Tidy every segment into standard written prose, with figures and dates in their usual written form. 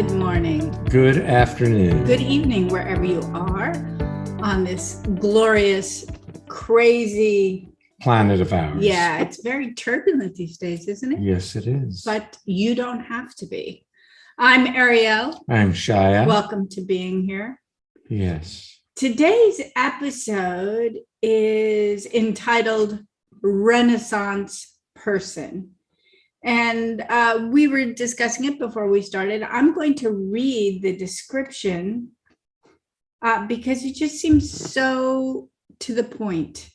Good morning. Good afternoon. Good evening, wherever you are on this glorious, crazy planet of ours. Yeah, it's very turbulent these days, isn't it? Yes, it is. But you don't have to be. I'm Ariel. I'm Shia. Welcome to being here. Yes. Today's episode is entitled Renaissance Person. And we were discussing it before we started. I'm going to read the description because it just seems so to the point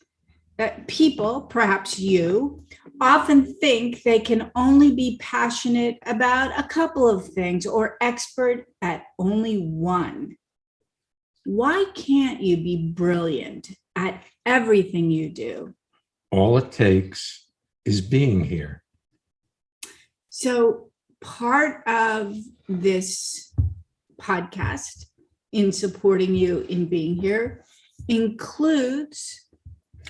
that people, perhaps you, often think they can only be passionate about a couple of things or expert at only one. Why can't you be brilliant at everything you do? All it takes is being here. So part of this podcast in supporting you in being here includes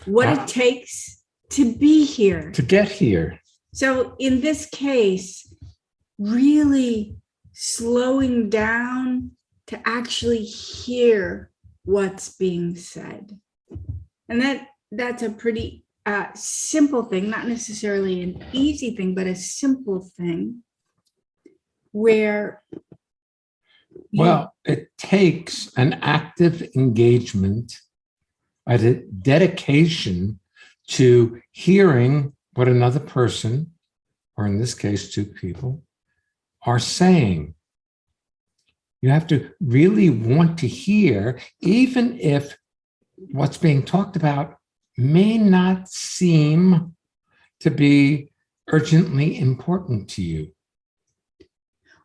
what it takes to be here. To get here. So in this case, really slowing down to actually hear what's being said. And that's a pretty simple thing, not necessarily an easy thing, but a simple thing where it takes an active engagement, a dedication to hearing what another person, or in this case, two people, are saying. You have to really want to hear, even if what's being talked about may not seem to be urgently important to you.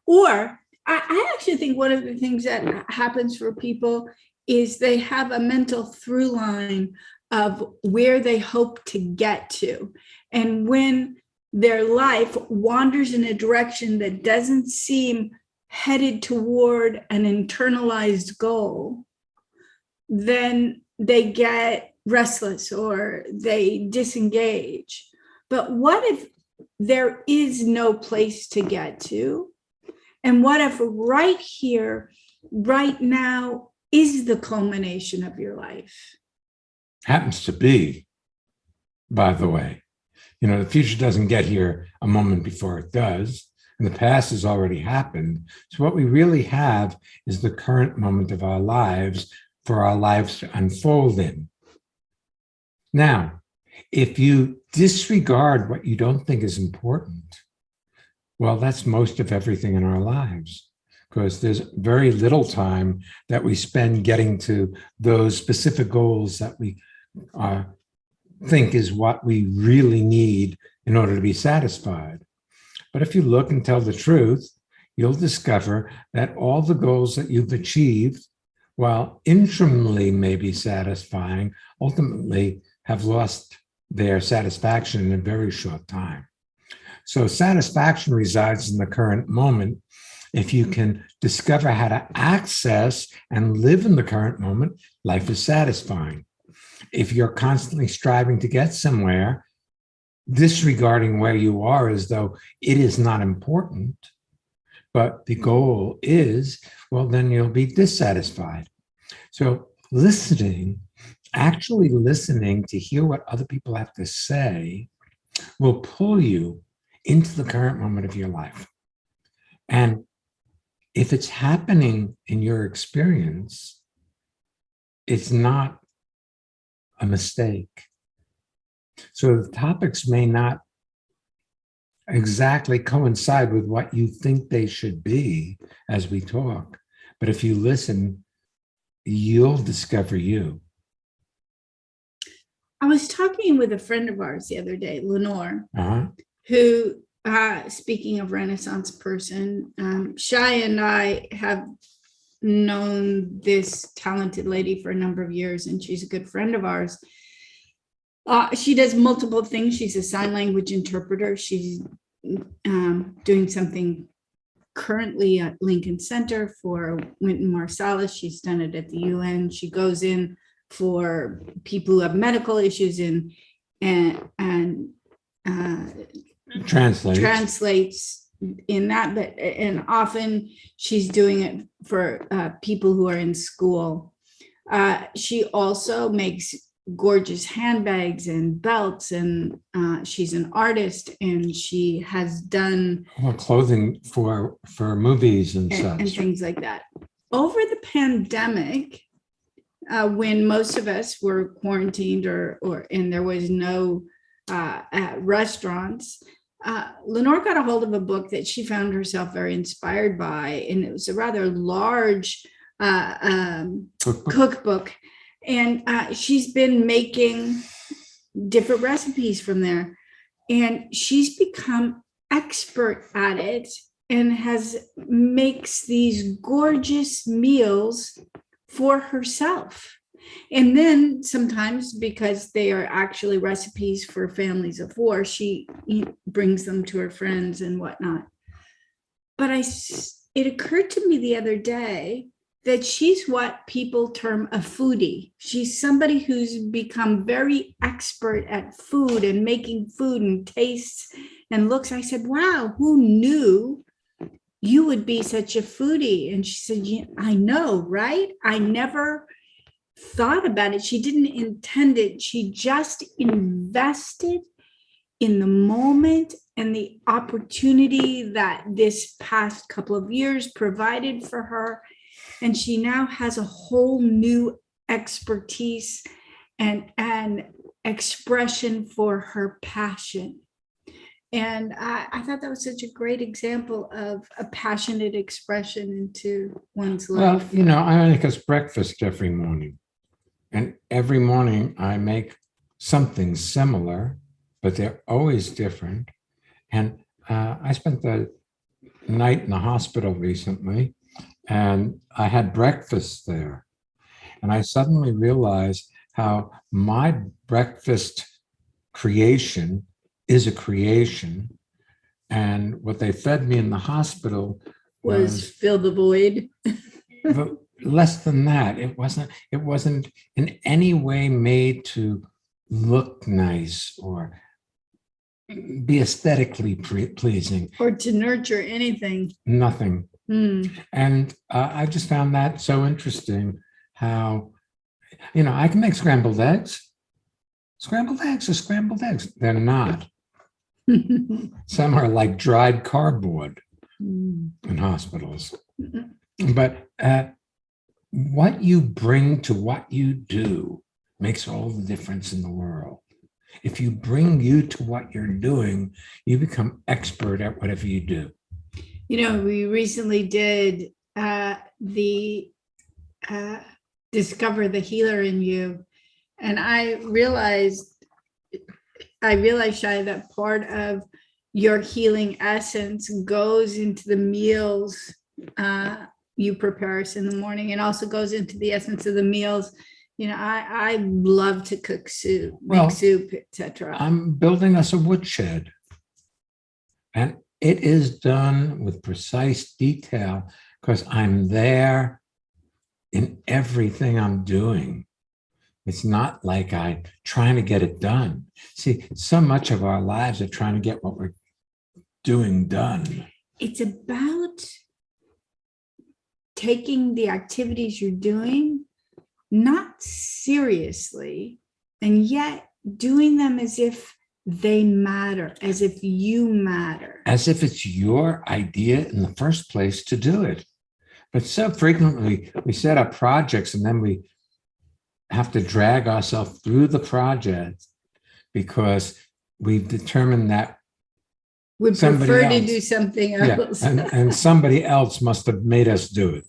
Or I actually think one of the things that happens for people is they have a mental through line of where they hope to get to. And when their life wanders in a direction that doesn't seem headed toward an internalized goal, then they get restless or they disengage. But what if there is no place to get to? And what if right here, right now, is the culmination of your life? Happens to be, by the way. You know, the future doesn't get here a moment before it does, and the past has already happened. So what we really have is the current moment of our lives for our lives to unfold in. Now, if you disregard what you don't think is important, well, that's most of everything in our lives, because there's very little time that we spend getting to those specific goals that we think is what we really need in order to be satisfied. But if you look and tell the truth, you'll discover that all the goals that you've achieved, while interimly may be satisfying, ultimately have lost their satisfaction in a very short time. So satisfaction resides in the current moment. If you can discover how to access and live in the current moment, life is satisfying. If you're constantly striving to get somewhere, disregarding where you are as though it is not important, but the goal is, well, then you'll be dissatisfied. So actually listening to hear what other people have to say will pull you into the current moment of your life. And if it's happening in your experience, it's not a mistake. So the topics may not exactly coincide with what you think they should be as we talk, but if you listen, you'll discover you. I was talking with a friend of ours the other day, Lenore, who, speaking of Renaissance person, Shai and I have known this talented lady for a number of years, and she's a good friend of ours. She does multiple things. She's a sign language interpreter. She's doing something currently at Lincoln Center for Wynton Marsalis. She's done it at the UN. She goes in for people who have medical issues and translates in that, but and often she's doing it for people who are in school. She also makes gorgeous handbags and belts, and she's an artist, and she has done clothing for movies and and such. things like that. Over the pandemic, when most of us were quarantined or and there was no restaurants, Lenore got a hold of a book that she found herself very inspired by, and it was a rather large cookbook. And she's been making different recipes from there. And she's become expert at it and makes these gorgeous meals for herself. And then sometimes, because they are actually recipes for families of four, she brings them to her friends and whatnot. But it occurred to me the other day that she's what people term a foodie. She's somebody who's become very expert at food and making food and tastes and looks. I said, wow, who knew you would be such a foodie? And she said, yeah, I know, right? I never thought about it. She didn't intend it. She just invested in the moment and the opportunity that this past couple of years provided for her. And she now has a whole new expertise and expression for her passion. And I thought that was such a great example of a passionate expression into one's life. Well, I make us breakfast every morning. And every morning I make something similar, but they're always different. And I spent the night in the hospital recently, and I had breakfast there. And I suddenly realized how my breakfast creation is a creation. And what they fed me in the hospital was fill the void. Less than that. It wasn't in any way made to look nice or be aesthetically pleasing. Or to nurture anything. Nothing. And I just found that so interesting how, I can make scrambled eggs. Scrambled eggs are scrambled eggs. They're not. Some are like dried cardboard in hospitals. But what you bring to what you do makes all the difference in the world. If you bring you to what you're doing, you become expert at whatever you do. We recently did the Discover the Healer in You. And I realized, Shai, that part of your healing essence goes into the meals you prepare us in the morning, and also goes into the essence of the meals. I love to cook soup, make soup, etc. I'm building us a woodshed, and it is done with precise detail because I'm there in everything I'm doing. It's not like I'm trying to get it done. See, so much of our lives are trying to get what we're doing done. It's about taking the activities you're doing not seriously, and yet doing them as if they matter, as if you matter. As if it's your idea in the first place to do it. But so frequently we set up projects and then we have to drag ourselves through the project because we've determined that we prefer to do something else. Yeah, and somebody else must have made us do it.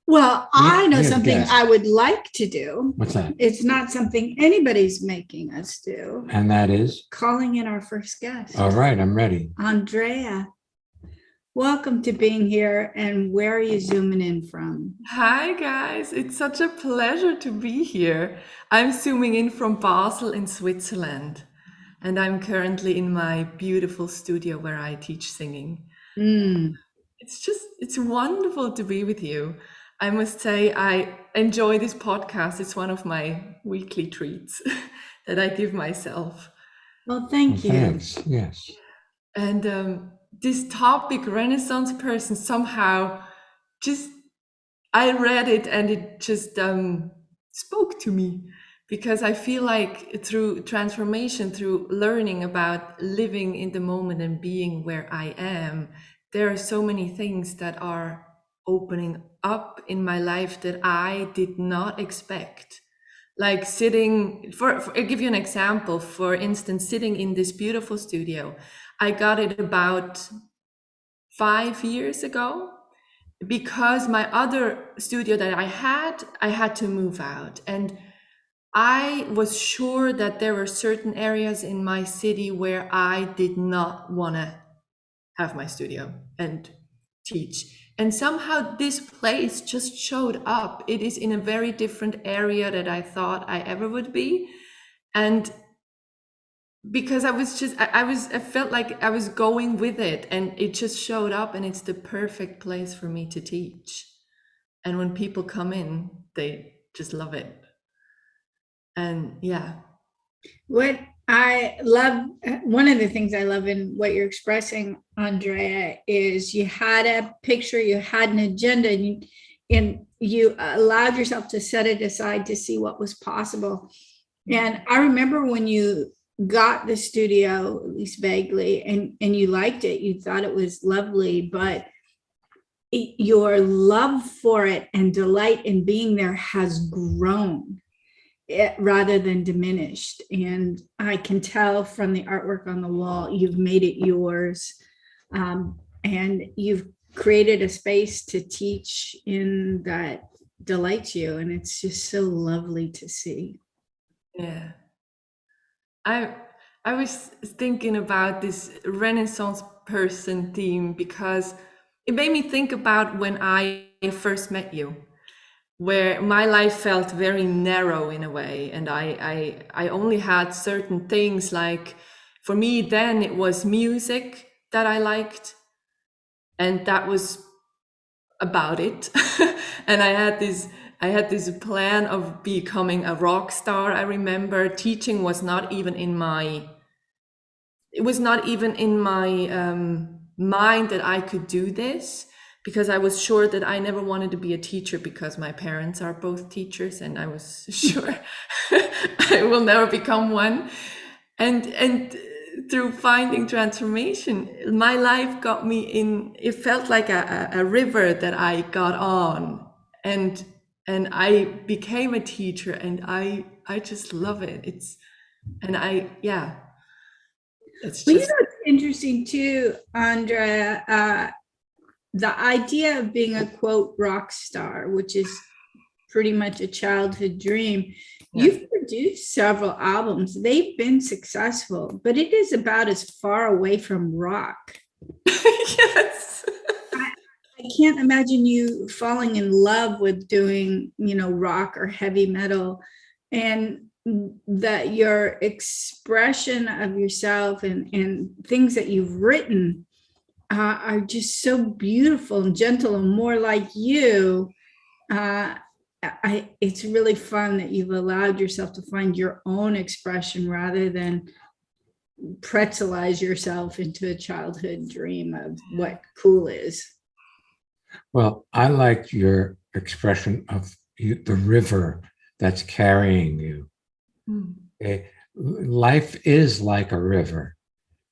Well, I know something I would like to do. What's that? It's not something anybody's making us do. And that is? Calling in our first guest. All right, I'm ready. Andrea, welcome to being here. And where are you zooming in from? Hi, guys. It's such a pleasure to be here. I'm zooming in from Basel in Switzerland. And I'm currently in my beautiful studio where I teach singing. It's wonderful to be with you. I must say, I enjoy this podcast. It's one of my weekly treats that I give myself. Well, thank you. Thanks. Yes. And this topic, Renaissance person, somehow just I read it and it just spoke to me, because I feel like through transformation, through learning about living in the moment and being where I am, there are so many things that are opening up in my life that I did not expect. Like sitting, I'll give you an example. For instance, sitting in this beautiful studio, I got it about 5 years ago, because my other studio that I had to move out. And I was sure that there were certain areas in my city where I did not want to have my studio and teach. And somehow this place just showed up. It is in a very different area that I thought I ever would be. And because I felt like I was going with it, and it just showed up, and it's the perfect place for me to teach. And when people come in, they just love it. And yeah. What I love, one of the things I love in what you're expressing, Andrea, is you had a picture, you had an agenda, and you allowed yourself to set it aside to see what was possible. And I remember when you got the studio, at least vaguely, and you liked it, you thought it was lovely, but your love for it and delight in being there has grown rather than diminished. And I can tell from the artwork on the wall, you've made it yours. And you've created a space to teach in that delights you. And it's just so lovely to see. Yeah. I I was thinking about this Renaissance person theme, because it made me think about when I first met you, where my life felt very narrow in a way, and I only had certain things. Like for me then it was music that I liked, and that was about it. And I had this plan of becoming a rock star. I remember teaching was not even in my it was not even in my mind that I could do this, because I was sure that I never wanted to be a teacher, because my parents are both teachers, and I was sure I will never become one. And through finding transformation, my life got me in. It felt like a river that I got on, and I became a teacher, and I just love it. It's Well, just. it's interesting too, Andrea, the idea of being a quote rock star, which is pretty much a childhood dream. Yeah. You've produced several albums. They've been successful, but it is about as far away from rock. Yes. I can't imagine you falling in love with doing, rock or heavy metal, and that your expression of yourself and things that you've written are just so beautiful and gentle and more like you. It's really fun that you've allowed yourself to find your own expression rather than pretzelize yourself into a childhood dream of what cool is. Well, I like your expression of the river that's carrying you. Mm. Life is like a river,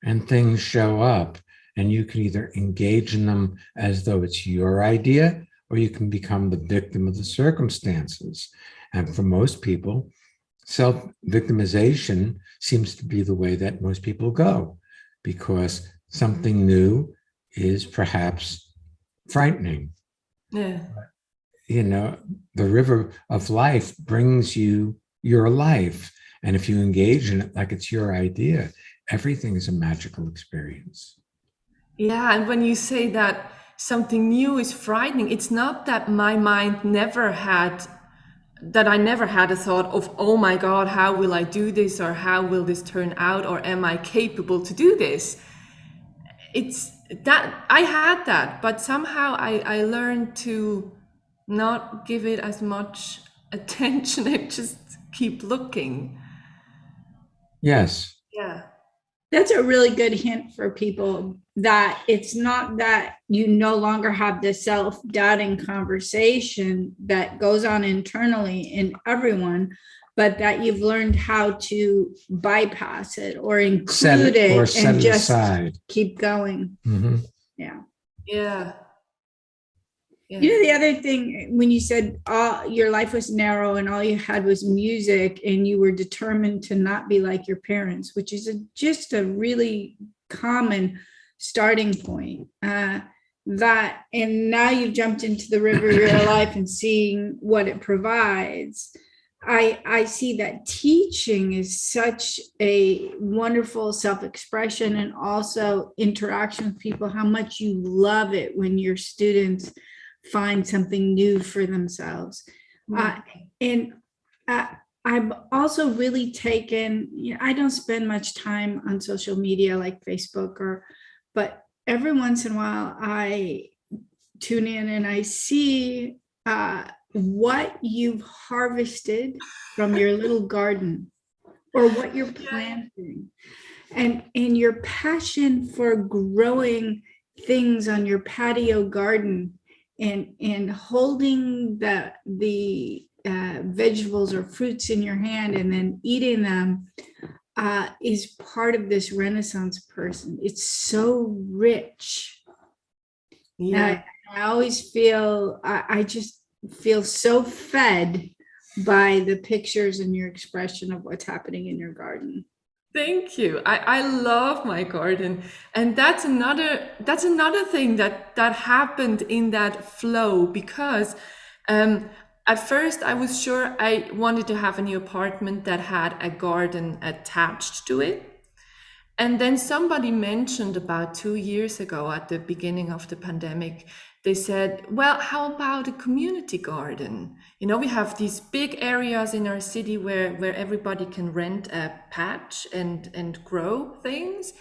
and things show up, and you can either engage in them as though it's your idea, or you can become the victim of the circumstances. And for most people, self-victimization seems to be the way that most people go, because something new is perhaps frightening. Yeah. The river of life brings you your life. And if you engage in it like it's your idea, everything is a magical experience. Yeah. And when you say that something new is frightening, it's not that my mind I never had a thought of, oh my God, how will I do this? Or how will this turn out? Or am I capable to do this? It's that I had that, but somehow I learned to not give it as much attention and just keep looking. Yes. Yeah. That's a really good hint for people, that it's not that you no longer have this self-doubting conversation that goes on internally in everyone, but that you've learned how to bypass it or include it set and it just aside. keep going. Mhm. Yeah. Yeah. Yeah. You know, the other thing, when you said your life was narrow and all you had was music and you were determined to not be like your parents, which is just a really common starting point. That, and now you've jumped into the river of your life and seeing what it provides. I see that teaching is such a wonderful self-expression and also interaction with people, how much you love it when your students find something new for themselves. And I've also really taken, I don't spend much time on social media like Facebook but every once in a while I tune in and I see what you've harvested from your little garden or what you're planting, and your passion for growing things on your patio garden and holding the vegetables or fruits in your hand and then eating them is part of this Renaissance person. It's so rich. Yeah. I always feel, I just feel so fed by the pictures and your expression of what's happening in your garden. Thank you. I love my garden. And that's another thing that happened in that flow, because at first I was sure I wanted to have a new apartment that had a garden attached to it. And then somebody mentioned about 2 years ago at the beginning of the pandemic, they said, well, how about a community garden? You know, we have these big areas in our city where everybody can rent a patch and grow things.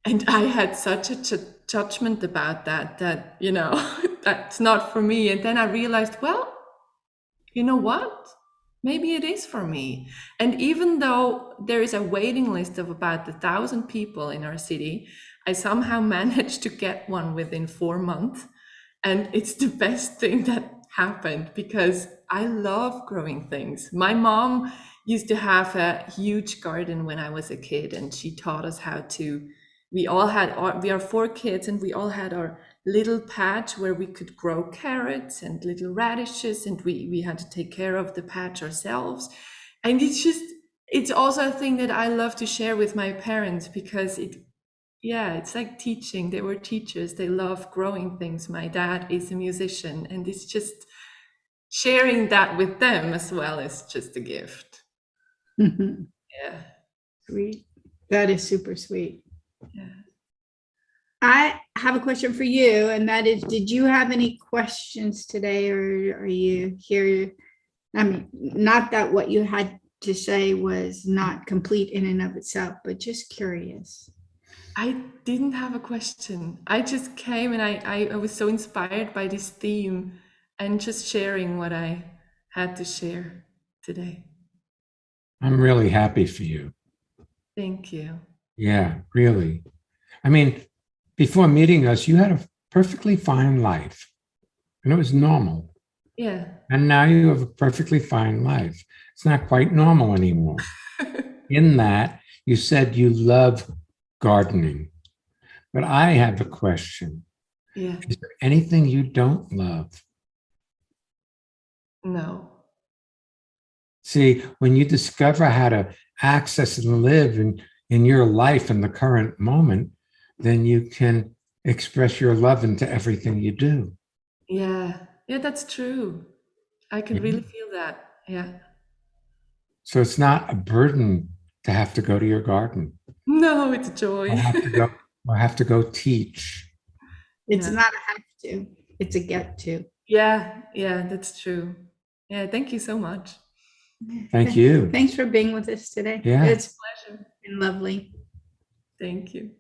And I had such a judgment about that, you know, that's not for me. And then I realized, well, you know what? Maybe it is for me. And even though there is a waiting list of about 1,000 people in our city, I somehow managed to get one within 4 months. And it's the best thing that happened because I love growing things. My mom used to have a huge garden when I was a kid, and she taught us how to. We are 4 kids, and we all had our little patch where we could grow carrots and little radishes, and we had to take care of the patch ourselves. And it's also a thing that I love to share with my parents because it's like teaching. They were teachers. They love growing things. My dad is a musician, and it's just sharing that with them as well is just a gift. Yeah. Sweet. That is super sweet. Yeah. I have a question for you, and that is, did you have any questions today, or are you here? I mean, not that what you had to say was not complete in and of itself, but just curious. I didn't have a question. I just came and I was so inspired by this theme and just sharing what I had to share today. I'm really happy for you. Thank you. Yeah, really. I mean, before meeting us, you had a perfectly fine life, and it was normal. Yeah. And now you have a perfectly fine life. It's not quite normal anymore. In that, you said you love gardening. But I have a question. Yeah. Is there anything you don't love? No. See, when you discover how to access and live in your life in the current moment, then you can express your love into everything you do. Yeah. Yeah, that's true. I can really feel that. Yeah. So it's not a burden to have to go to your garden No, it's joy. or have to go teach. It's Yeah. not a have to, it's a get to. Yeah, that's true. Yeah, thank you so much. Thank you. Thanks for being with us today. Yeah. It's Pleasure. been lovely. Thank you.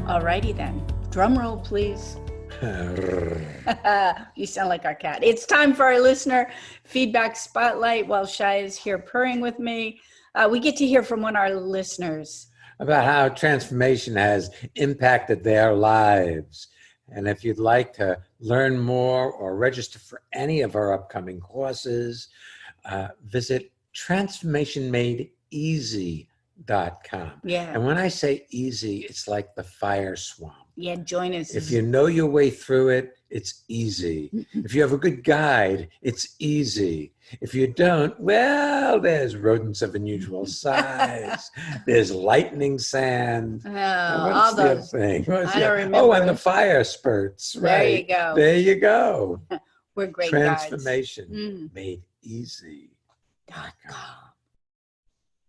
Alrighty then. Drum roll, please. You sound like our cat. It's time for our listener feedback spotlight while Shai is here purring with me. We get to hear from one of our listeners about how transformation has impacted their lives. And if you'd like to learn more or register for any of our upcoming courses, visit transformationmadeeasy.com. Yeah. And when I say easy, it's like the fire swamp. Yeah, join us. If you know your way through it, it's easy. If you have a good guide, it's easy. If you don't, well, there's rodents of unusual size. There's lightning sand. all those thing? I don't remember. Oh, and the fire spurts. There Right. you go. There you go. We're great Transformation made easy. guides.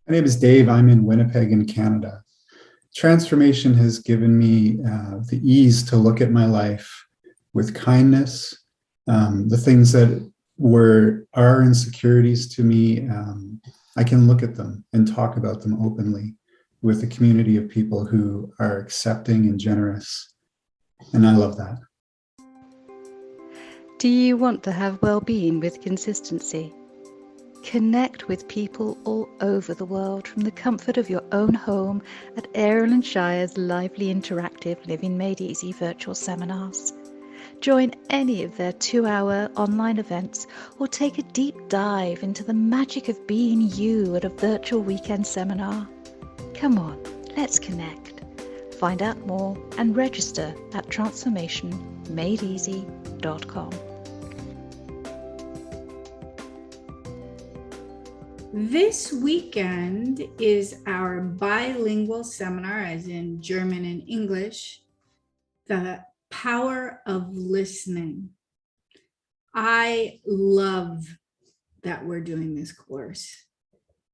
My name is Dave. I'm in Winnipeg in Canada. Transformation has given me the ease to look at my life with kindness. The things that are insecurities to me, I can look at them and talk about them openly with a community of people who are accepting and generous. And I love that. Do you want to have well-being with consistency? Connect with people all over the world from the comfort of your own home at Ariel and Shire's lively interactive Living Made Easy virtual seminars. Join any of their 2-hour online events or take a deep dive into the magic of being you at a virtual weekend seminar. Come on, let's connect. Find out more and register at transformationmadeeasy.com. This weekend is our bilingual seminar, as in German and English, The Power of Listening. I love that we're doing this course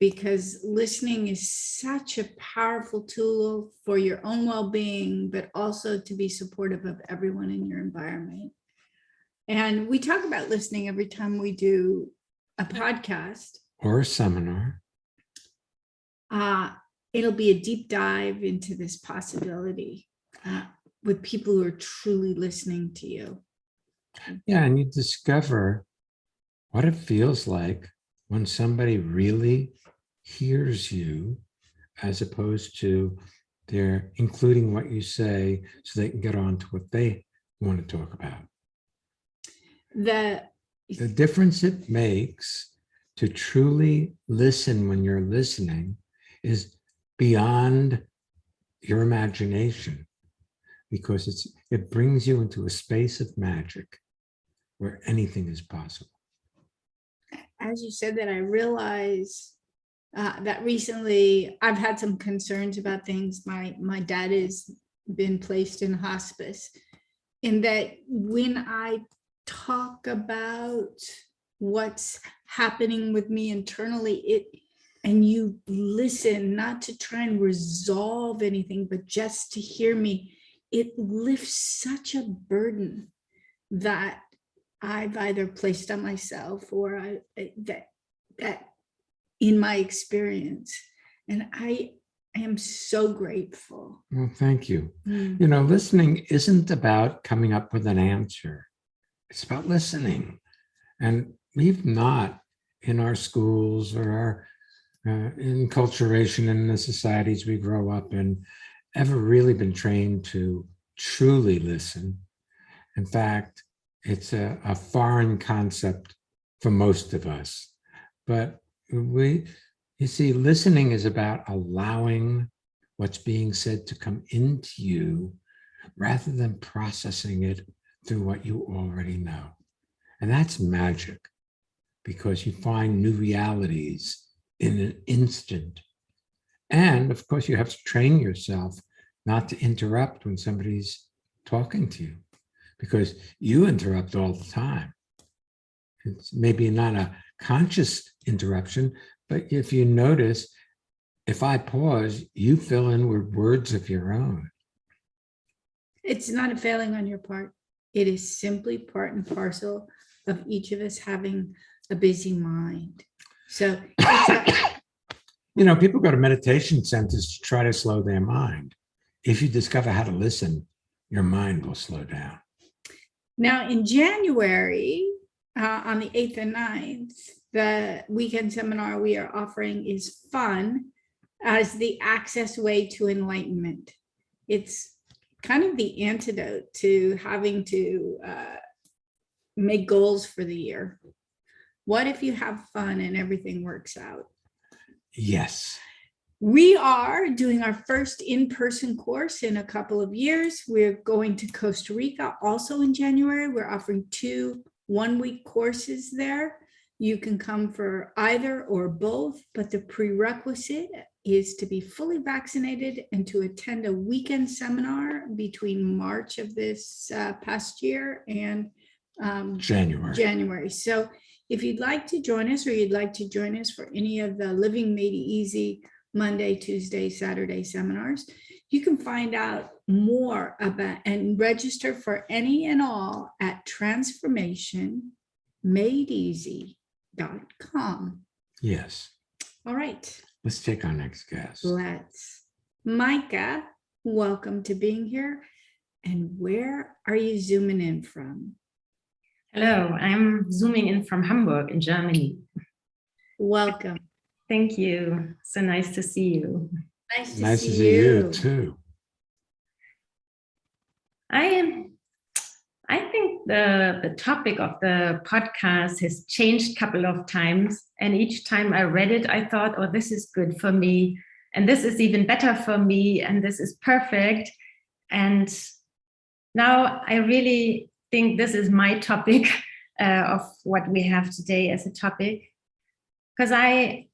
because listening is such a powerful tool for your own well-being, but also to be supportive of everyone in your environment. And we talk about listening every time we do a podcast. Or a seminar. It'll be a deep dive into this possibility with people who are truly listening to you. Yeah, and you discover what it feels like when somebody really hears you, as opposed to they're including what you say so they can get on to what they want to talk about. The difference it makes to truly listen when you're listening is beyond your imagination, because it brings you into a space of magic where anything is possible. As you said that, I realize that recently I've had some concerns about things. My dad has been placed in hospice, and that when I talk about what's happening with me internally, and you listen, not to try and resolve anything, but just to hear me, it lifts such a burden that I've either placed on myself or that in my experience. And I am so grateful. Well, thank you. You know, listening isn't about coming up with an answer. It's about listening. And we've not, in our schools or our enculturation in the societies we grow up in, ever really been trained to truly listen. In fact, it's a foreign concept for most of us. But you see, listening is about allowing what's being said to come into you rather than processing it through what you already know. And that's magic, because you find new realities in an instant. And of course, you have to train yourself not to interrupt when somebody's talking to you, because you interrupt all the time. It's maybe not a conscious interruption, but if you notice, if I pause, you fill in with words of your own. It's not a failing on your part. It is simply part and parcel of each of us having a busy mind. So, you know, people go to meditation centers to try to slow their mind. If you discover how to listen, your mind will slow down. Now in January, on the 8th and 9th, the weekend seminar we are offering is Fun as the Access Way to Enlightenment. It's kind of the antidote to having to make goals for the year. What if you have fun and everything works out? Yes. We are doing our first in-person course in a couple of years. We're going to Costa Rica also in January. We're offering 2 one-week courses there. You can come for either or both, but the prerequisite is to be fully vaccinated and to attend a weekend seminar between March of this past year and January. So if you'd like to join us, or you'd like to join us for any of the Living Made Easy Monday, Tuesday, Saturday seminars, you can find out more about and register for any and all at transformationmadeeasy.com. Yes. All right. Let's take our next guest. Let's. Micah, welcome to being here. And where are you zooming in from? Hello, I'm zooming in from Hamburg in Germany. Welcome. Thank you. So nice to see you. Nice to see you too. I think the topic of the podcast has changed a couple of times. And each time I read it, I thought, oh, this is good for me. And this is even better for me. And this is perfect. And now I really think this is my topic of what we have today as a topic. Because I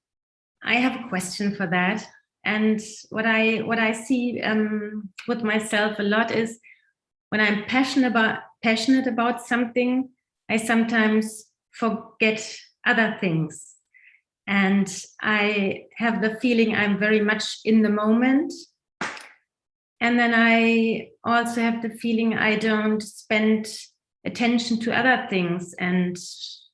have a question for that. And what I see with myself a lot is when I'm passionate about something, I sometimes forget other things. And I have the feeling I'm very much in the moment. And then I also have the feeling I don't spend attention to other things. And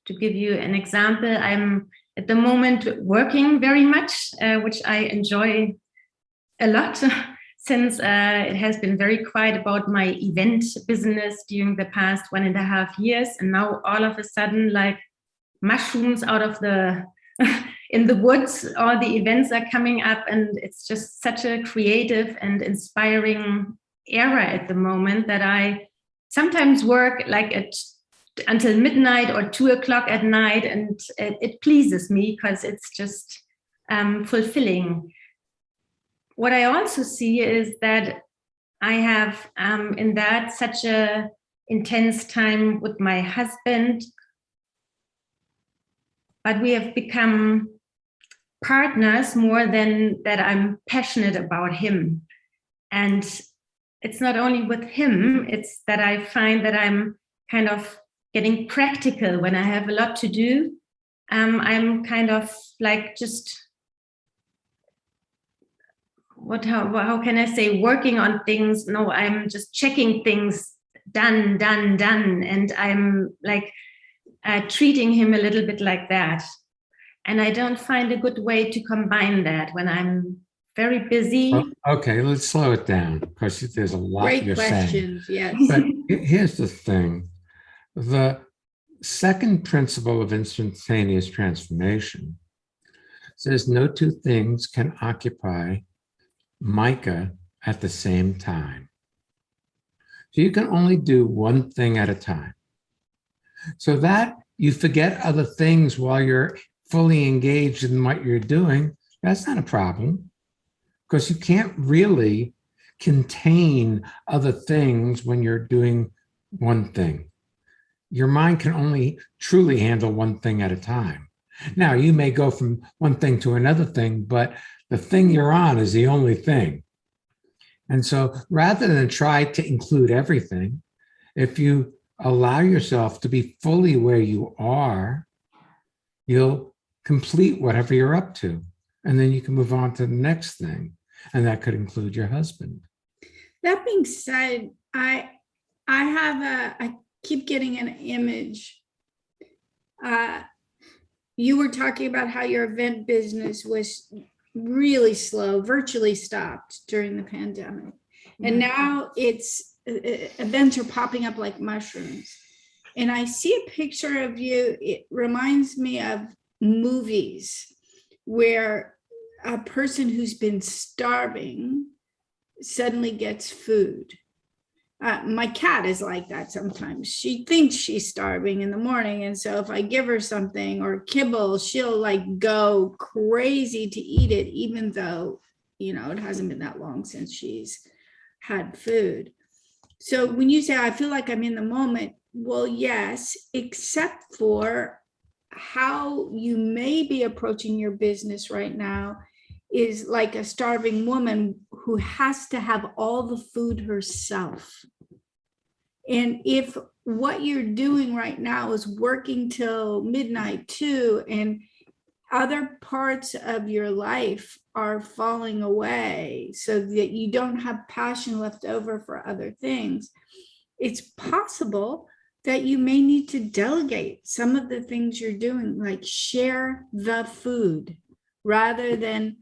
to give you an example, I'm at the moment working very much, which I enjoy a lot since it has been very quiet about my event business during the past 1.5 years. And now all of a sudden, like mushrooms out of the in the woods, all the events are coming up, and it's just such a creative and inspiring era at the moment that I sometimes work like until midnight or 2:00 at night, and it pleases me because it's just fulfilling. What I also see is that I have in that such a intense time with my husband, but we have become partners more than that I'm passionate about him. And it's not only with him, it's that I find that I'm kind of getting practical when I have a lot to do. I'm kind of like just, how can I say, working on things? No, I'm just checking things, done. And I'm like treating him a little bit like that. And I don't find a good way to combine that when I'm very busy. Well, okay, let's slow it down because there's a lot Great you're questions, saying. yes. But here's the thing. The second principle of instantaneous transformation says no two things can occupy Micah at the same time. So you can only do one thing at a time. So that you forget other things while you're fully engaged in what you're doing, that's not a problem, because you can't really contain other things when you're doing one thing. Your mind can only truly handle one thing at a time. Now, you may go from one thing to another thing, but the thing you're on is the only thing. And so rather than try to include everything, if you allow yourself to be fully where you are, you'll complete whatever you're up to. And then you can move on to the next thing. And that could include your husband. That being said, I keep getting an image. You were talking about how your event business was really slow, virtually stopped during the pandemic. And now it's events are popping up like mushrooms. And I see a picture of you. It reminds me of movies where a person who's been starving suddenly gets food. My cat is like that sometimes. She thinks she's starving in the morning. And so if I give her something or kibble, she'll like go crazy to eat it, even though, you know, it hasn't been that long since she's had food. So when you say, I feel like I'm in the moment, well, yes, except for how you may be approaching your business right now is like a starving woman who has to have all the food herself. And if what you're doing right now is working till midnight too, and other parts of your life are falling away so that you don't have passion left over for other things, it's possible that you may need to delegate some of the things you're doing, like share the food rather than,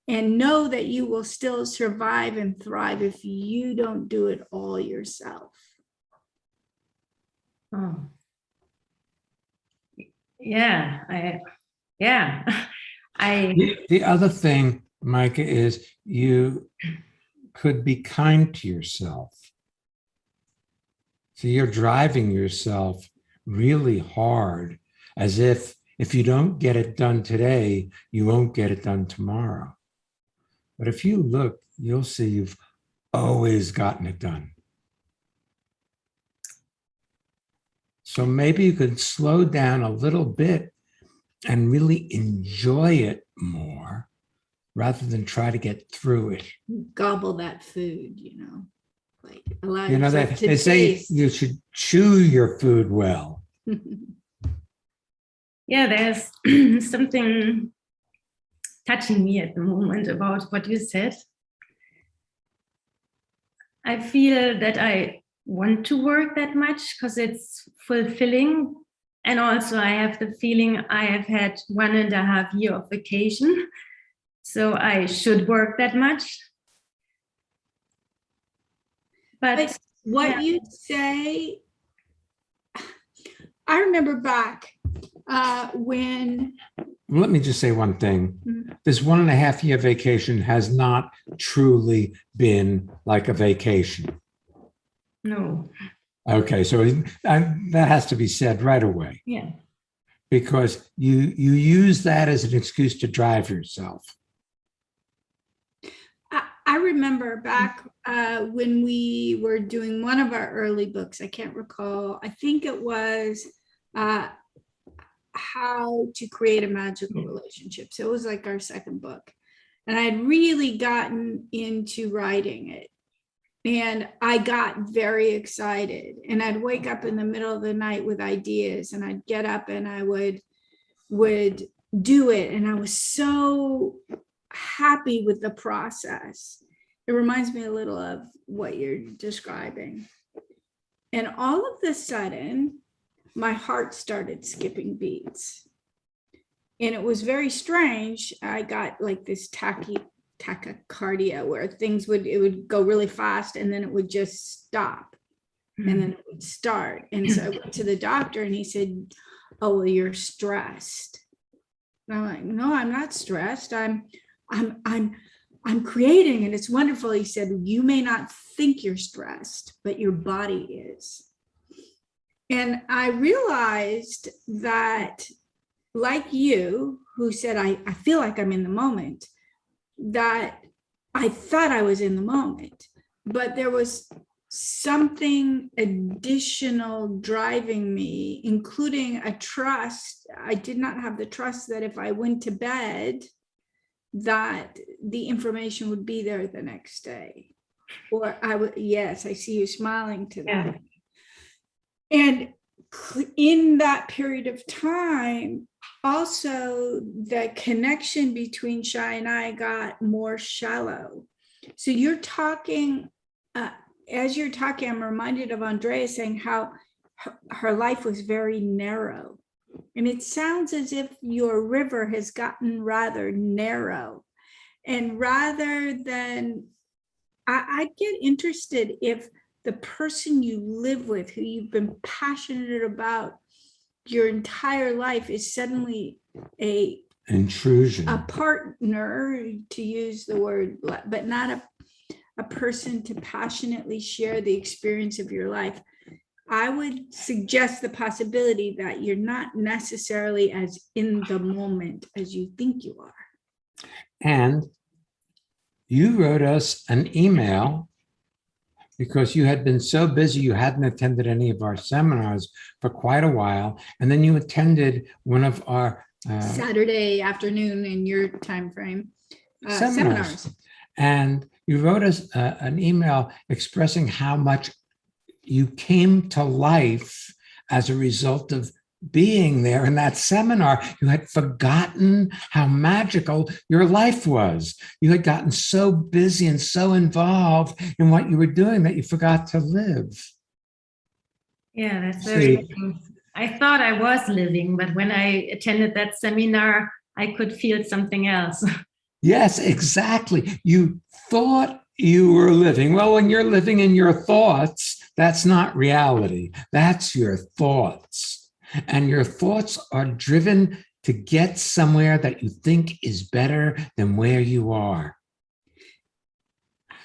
and know that you will still survive and thrive if you don't do it all yourself. Oh. Yeah, The other thing, Micah, is you could be kind to yourself. So you're driving yourself really hard, as if you don't get it done today, you won't get it done tomorrow. But if you look, you'll see you've always gotten it done. So maybe you could slow down a little bit and really enjoy it more rather than try to get through it. Gobble that food, you know, like allow You know, yourself to they say taste. you should chew your food well. yeah, there's something touching me at the moment about what you said. I feel that I want to work that much because it's fulfilling. And also I have the feeling I have had 1.5 years of vacation. So I should work that much. But what you say, I remember back when. Let me just say one thing. This 1.5 year vacation has not truly been like a vacation. No. Okay, so that has to be said right away. Yeah. Because you use that as an excuse to drive yourself. I remember back when we were doing one of our early books, I can't recall, I think it was How to Create a Magical Relationship. So it was like our second book. And I'd really gotten into writing it. And I got very excited. And I'd wake up in the middle of the night with ideas, and I'd get up and I would do it. And I was so happy with the process. It reminds me a little of what you're describing. And all of a sudden, my heart started skipping beats. And it was very strange. I got like this tachycardia where it would go really fast and then it would just stop and then it would start. And so I went to the doctor and he said, oh, well, you're stressed. And I'm like, no, I'm not stressed. I'm creating and it's wonderful. He said, you may not think you're stressed, but your body is. And I realized that, like you, who said, I feel like I'm in the moment, that I thought I was in the moment, but there was something additional driving me, including a trust. I did not have the trust that if I went to bed, that the information would be there the next day. Or I would, yes, I see you smiling to that. Yeah. And in that period of time, also the connection between Shai and I got more shallow. So you're talking, as you're talking, I'm reminded of Andrea saying how her life was very narrow. And it sounds as if your river has gotten rather narrow. And rather than, I'd get interested if the person you live with, who you've been passionate about your entire life, is suddenly a Intrusion. partner, to use the word, but not a person to passionately share the experience of your life. I would suggest the possibility that you're not necessarily as in the moment as you think you are. And you wrote us an email because you had been so busy, you hadn't attended any of our seminars for quite a while. And then you attended one of our Saturday afternoon in your time frame seminars. And you wrote us an email expressing how much you came to life as a result of being there in that seminar. You had forgotten how magical your life was. You had gotten so busy and so involved in what you were doing that you forgot to live. Yeah, that's very true. I thought I was living, but when I attended that seminar, I could feel something else. Yes, exactly. You thought you were living. Well, when you're living in your thoughts, that's not reality. That's your thoughts. And your thoughts are driven to get somewhere that you think is better than where you are.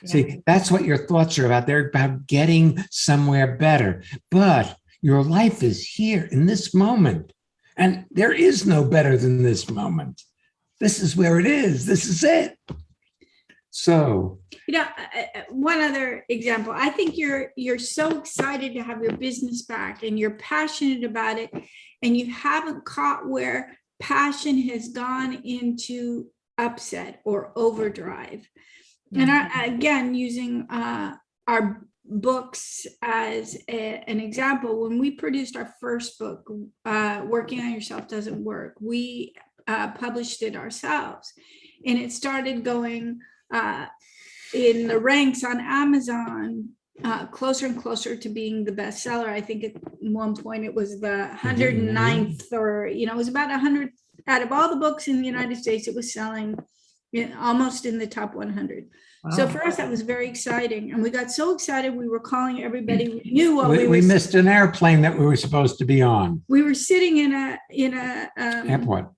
Yeah. See, that's what your thoughts are about. They're about getting somewhere better. But your life is here in this moment. And there is no better than this moment. This is where it is. This is it. So, one other example, I think you're so excited to have your business back and you're passionate about it, and you haven't caught where passion has gone into upset or overdrive. Mm-hmm. And again, using our books as an example, when we produced our first book, Working on Yourself Doesn't Work, we published it ourselves, and it started going in the ranks on Amazon, closer and closer to being the bestseller. I think at one point it was the 109th, or it was about 100 out of all the books in the United States. It was selling almost in the top 100. Wow. So for us, that was very exciting, and we got so excited we were calling everybody we knew. While we missed an airplane that we were supposed to be on. We were sitting in a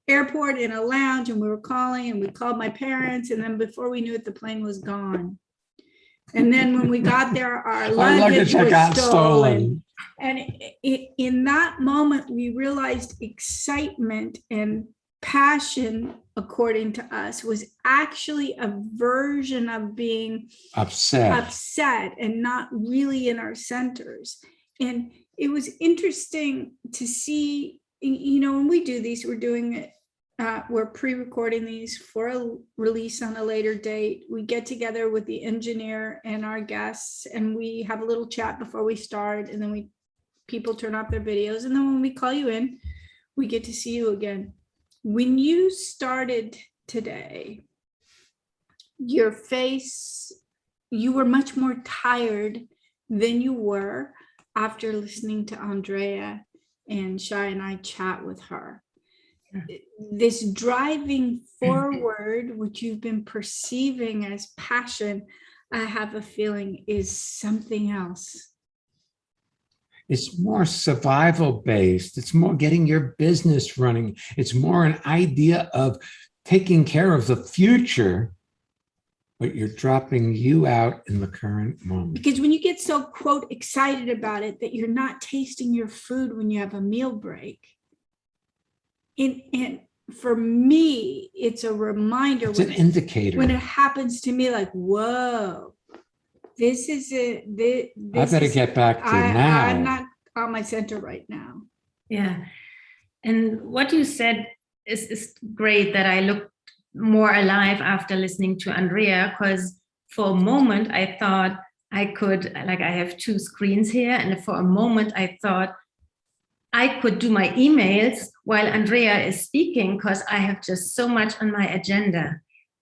airport in a lounge, and we were calling, and we called my parents, and then before we knew it, the plane was gone. And then when we got there, our luggage was stolen. And in that moment, we realized excitement and passion, according to us, was actually a version of being upset and not really in our centers. And it was interesting to see, when we do these, we're doing it, we're pre-recording these for a release on a later date. We get together with the engineer and our guests, and we have a little chat before we start, and then people turn off their videos, and then when we call you in, we get to see you again. When you started today, your face, you were much more tired than you were after listening to Andrea and Shai and I chat with her. This driving forward, which you've been perceiving as passion, I have a feeling is something else. It's more survival based. It's more getting your business running. It's more an idea of taking care of the future, but you're dropping you out in the current moment. Because when you get so, quote, excited about it that you're not tasting your food when you have a meal break. And for me, it's a reminder. It's an indicator. When it happens to me, like, whoa. This is it. I better get back to now. I'm not on my center right now. Yeah. And what you said is great, that I looked more alive after listening to Andrea, because for a moment I thought I could, I have two screens here, and for a moment I thought I could do my emails while Andrea is speaking, because I have just so much on my agenda.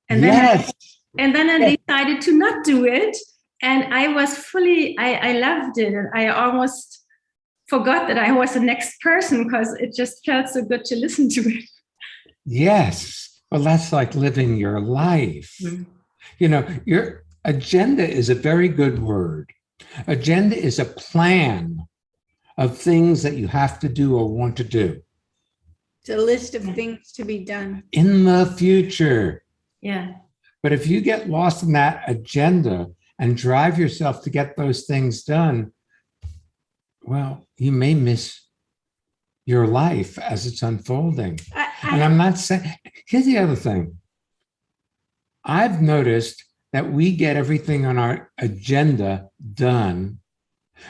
And then I decided to not do it. And I was I loved it. And I almost forgot that I was the next person, because it just felt so good to listen to it. Yes. Well, that's like living your life. Mm-hmm. Your agenda is a very good word Agenda is a plan of things that you have to do or want to do It's a list of things to be done. in the future. Yeah. But if you get lost in that agenda and drive yourself to get those things done, well, you may miss your life as it's unfolding. And I'm not saying, here's the other thing. I've noticed that we get everything on our agenda done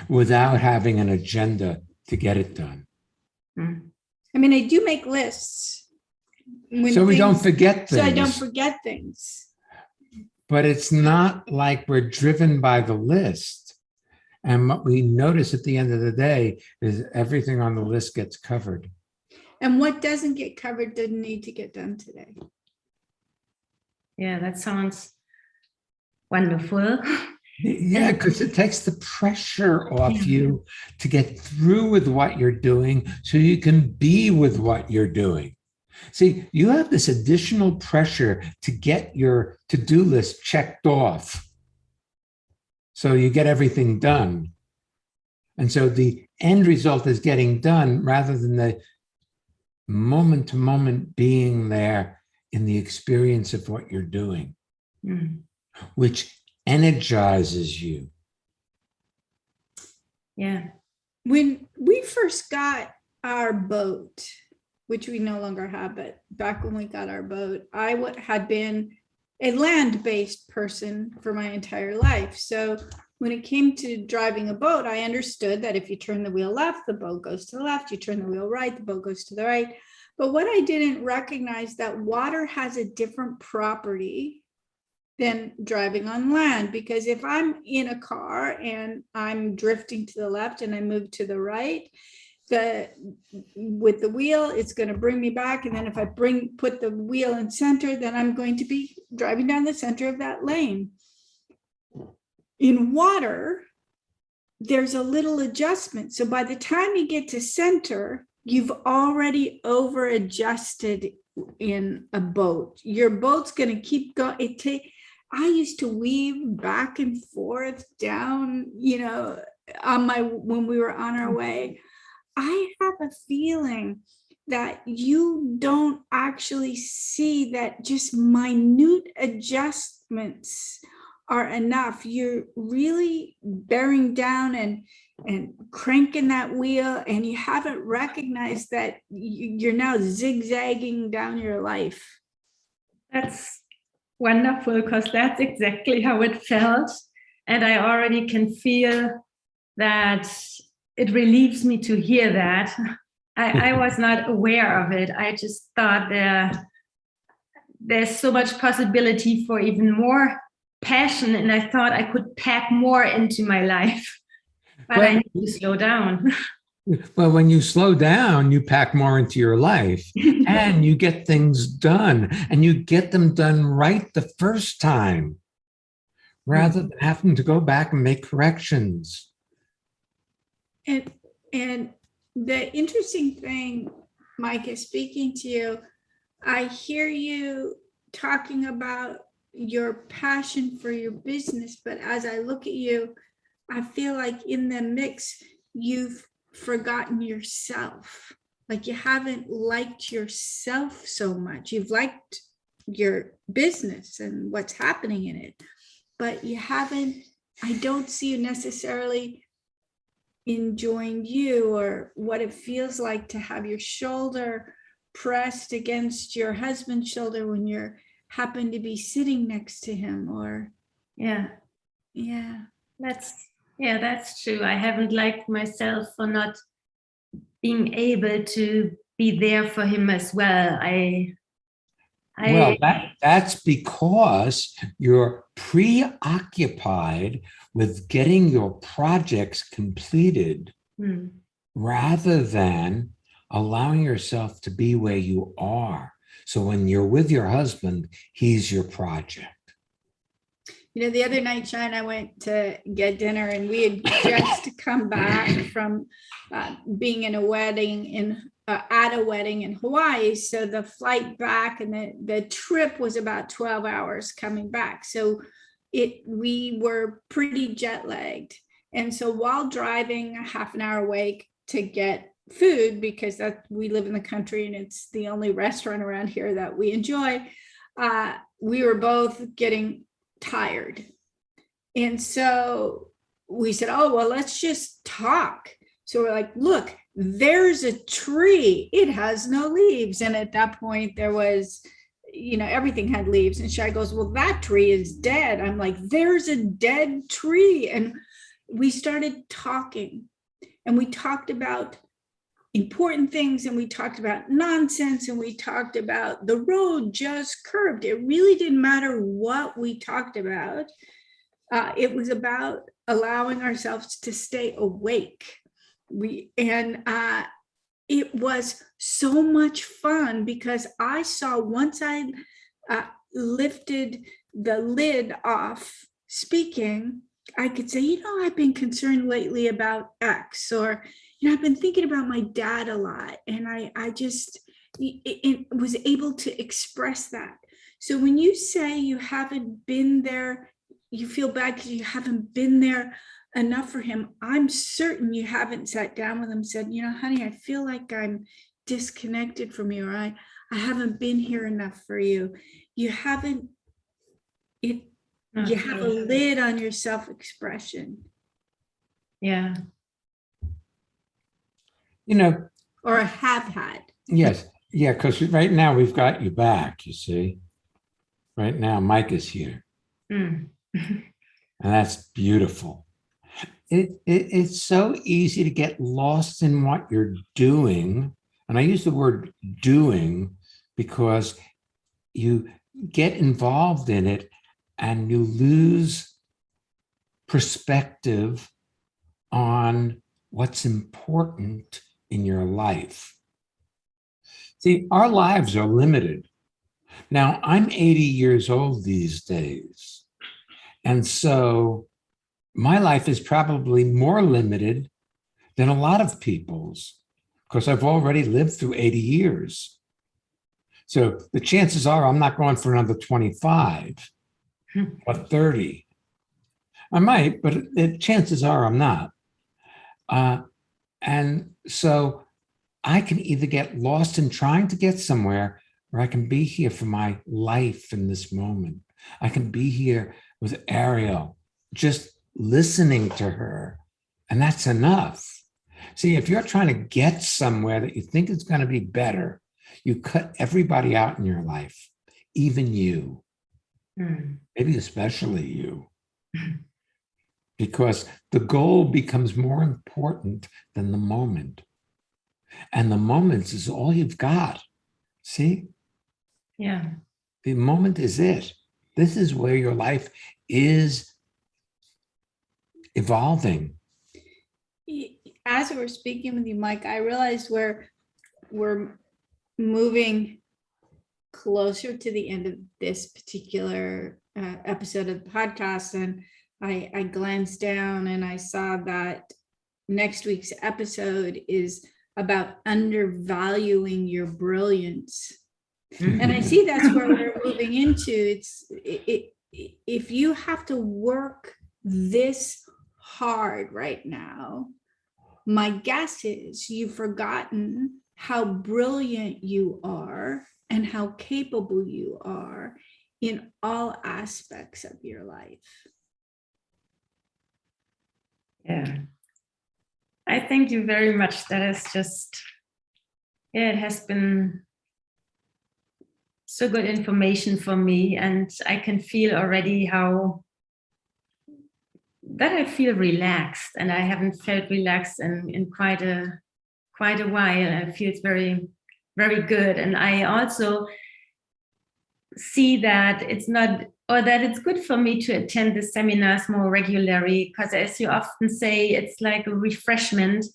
without having an agenda to get it done. I mean, I do make lists. So we don't forget things. So I don't forget things. But it's not like we're driven by the list. And what we notice at the end of the day is everything on the list gets covered. And what doesn't get covered didn't need to get done today. Yeah, that sounds wonderful. Yeah, because it takes the pressure off you to get through with what you're doing so you can be with what you're doing. See, you have this additional pressure to get your to-do list checked off. So you get everything done. And so the end result is getting done rather than the moment to moment being there in the experience of what you're doing, which energizes you. Yeah. When we first got our boat, which we no longer have, but back when we got our boat, I had been a land-based person for my entire life. So when it came to driving a boat, I understood that if you turn the wheel left, the boat goes to the left. You turn the wheel right, the boat goes to the right. But what I didn't recognize that water has a different property than driving on land, because if I'm in a car and I'm drifting to the left and I move to the right, with the wheel, it's going to bring me back. And then if I put the wheel in center, then I'm going to be driving down the center of that lane. In water, there's a little adjustment. So by the time you get to center, you've already over adjusted in a boat. Your boat's going to keep going. I used to weave back and forth down, when we were on our way. I have a feeling that you don't actually see that just minute adjustments are enough. You're really bearing down and cranking that wheel, and you haven't recognized that you're now zigzagging down your life. That's wonderful, because that's exactly how it felt. And I already can feel that it relieves me to hear that. I was not aware of it. I just thought there's so much possibility for even more passion, and I thought I could pack more into my life, but I need to slow down. Well, when you slow down, you pack more into your life and you get things done, and you get them done right the first time rather than having to go back and make corrections. And the interesting thing, Mike, is speaking to you, I hear you talking about your passion for your business, but as I look at you, I feel like in the mix, you've forgotten yourself. Like you haven't liked yourself so much. You've liked your business and what's happening in it, but I don't see you necessarily enjoying you or what it feels like to have your shoulder pressed against your husband's shoulder when you're happen to be sitting next to him. Or that's true. I haven't liked myself for not being able to be there for him as well. That's because you're preoccupied with getting your projects completed rather than allowing yourself to be where you are. So when you're with your husband, he's your project. The other night, Sean and I went to get dinner, and we had just come back from being in a wedding at a wedding in Hawaii. So the flight back and the trip was about 12 hours coming back. So we were pretty jet lagged. And so while driving a half an hour away to get food, because we live in the country and it's the only restaurant around here that we enjoy, we were both getting tired. And so we said, oh, well, let's just talk. So we're like, look, there's a tree. It has no leaves. And at that point there was, everything had leaves. And Shai goes, well, that tree is dead. I'm like, there's a dead tree. And we started talking, and we talked about important things, and we talked about nonsense, and we talked about the road just curved. It really didn't matter what we talked about. It was about allowing ourselves to stay awake. It was so much fun, because I saw, once I lifted the lid off speaking, I could say, I've been concerned lately about X, or, I've been thinking about my dad a lot. And I just was able to express that. So when you say you haven't been there, you feel bad because you haven't been there enough for him, I'm certain you haven't sat down with him and said, honey, I feel like I'm disconnected from you, or I haven't been here enough for you. You haven't, you have a lid on your self-expression. Yeah. Or have had. Yes. Yeah, because right now we've got you back, you see. Right now, Mike is here. Mm. And that's beautiful. It's so easy to get lost in what you're doing. And I use the word doing because you get involved in it and you lose perspective on what's important in your life. See, our lives are limited. Now, I'm 80 years old these days. And so my life is probably more limited than a lot of people's, because I've already lived through 80 years. So the chances are I'm not going for another 25 or 30. I might, but the chances are I'm not. And so I can either get lost in trying to get somewhere, or I can be here for my life in this moment. I can be here with Ariel, just listening to her, and that's enough. See, if you're trying to get somewhere that you think is going to be better, you cut everybody out in your life, even you, maybe especially you, because the goal becomes more important than the moment. And the moment is all you've got. See? Yeah. The moment is it. This is where your life is evolving. As we're speaking with you, Mike, I realized we're moving closer to the end of this particular episode of the podcast, and I glanced down and I saw that next week's episode is about undervaluing your brilliance. And I see that's where we're moving into. If you have to work this hard right now, my guess is you've forgotten how brilliant you are and how capable you are in all aspects of your life. Yeah. I thank you very much. That is just, it has been so good information for me, and I can feel already how that I feel relaxed, and I haven't felt relaxed in quite a while. I feel it's very, very good. And I also see that it's not, or that it's good for me to attend the seminars more regularly, because as you often say, it's like a refreshment.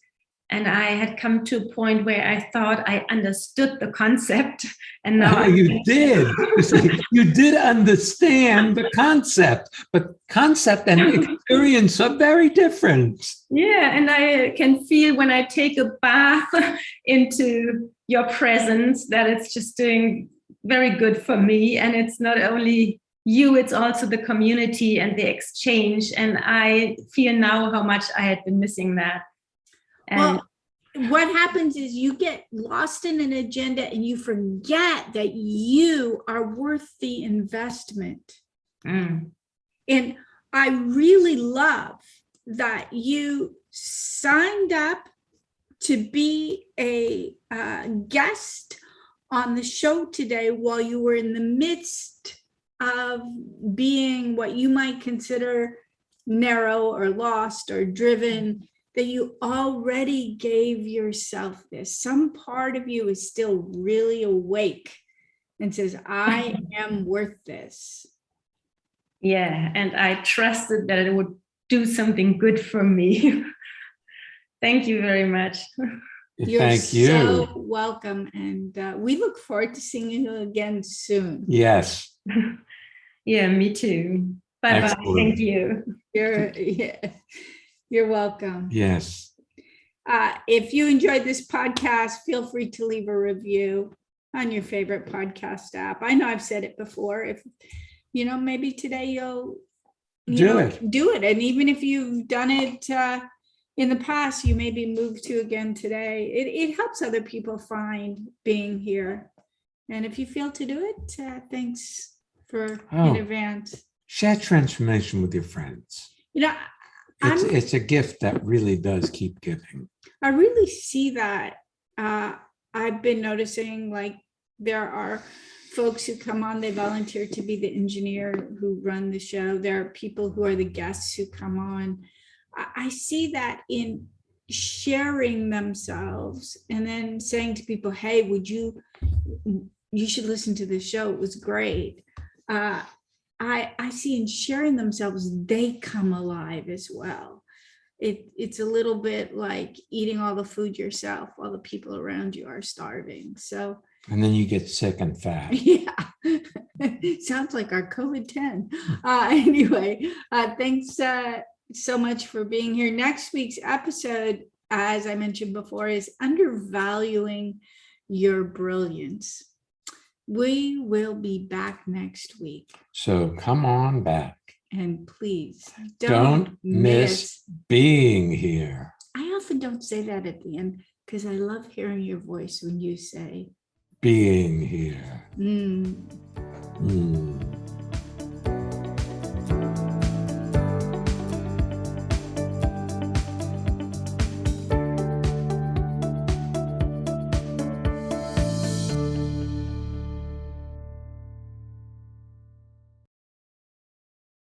And I had come to a point where I thought I understood the concept, and now you did. You did understand the concept, but concept and experience are very different. Yeah, and I can feel when I take a bath into your presence that it's just doing very good for me. And it's not only you, it's also the community and the exchange. And I feel now how much I had been missing that. And Well, what happens is you get lost in an agenda and you forget that you are worth the investment. mm, And I really love that you signed up to be a guest on the show today while you were in the midst of being what you might consider narrow or lost or driven, that you already gave yourself this. Some part of you is still really awake and says, I am worth this. yeah, and I trusted that it would do something good for me. Thank you very much. You're Thank you. so welcome. And we look forward to seeing you again soon. Yes. Yeah, me too. Bye-bye. Excellent. Thank you. You're welcome. Yes. If you enjoyed this podcast, feel free to leave a review on your favorite podcast app. I know I've said it before. If maybe today you'll do it. And even if you've done it in the past, you may be moved to again today. It helps other people find being here. And if you feel to do it, thanks in advance. Share transformation with your friends. It's a gift that really does keep giving. I really see that. I've been noticing, like, there are folks who come on, they volunteer to be the engineer who run the show. There are people who are the guests who come on. I see that in sharing themselves and then saying to people, hey, you should listen to this show. It was great. I see in sharing themselves, they come alive as well. It's a little bit like eating all the food yourself while the people around you are starving. So, and then you get sick and fat. Yeah, sounds like our COVID-10. Anyway, thanks so much for being here. Next week's episode, as I mentioned before, is Undervaluing Your Brilliance. We will be back next week. So come on back. And please don't miss being here. I often don't say that at the end because I love hearing your voice when you say being here. Mm. Mm.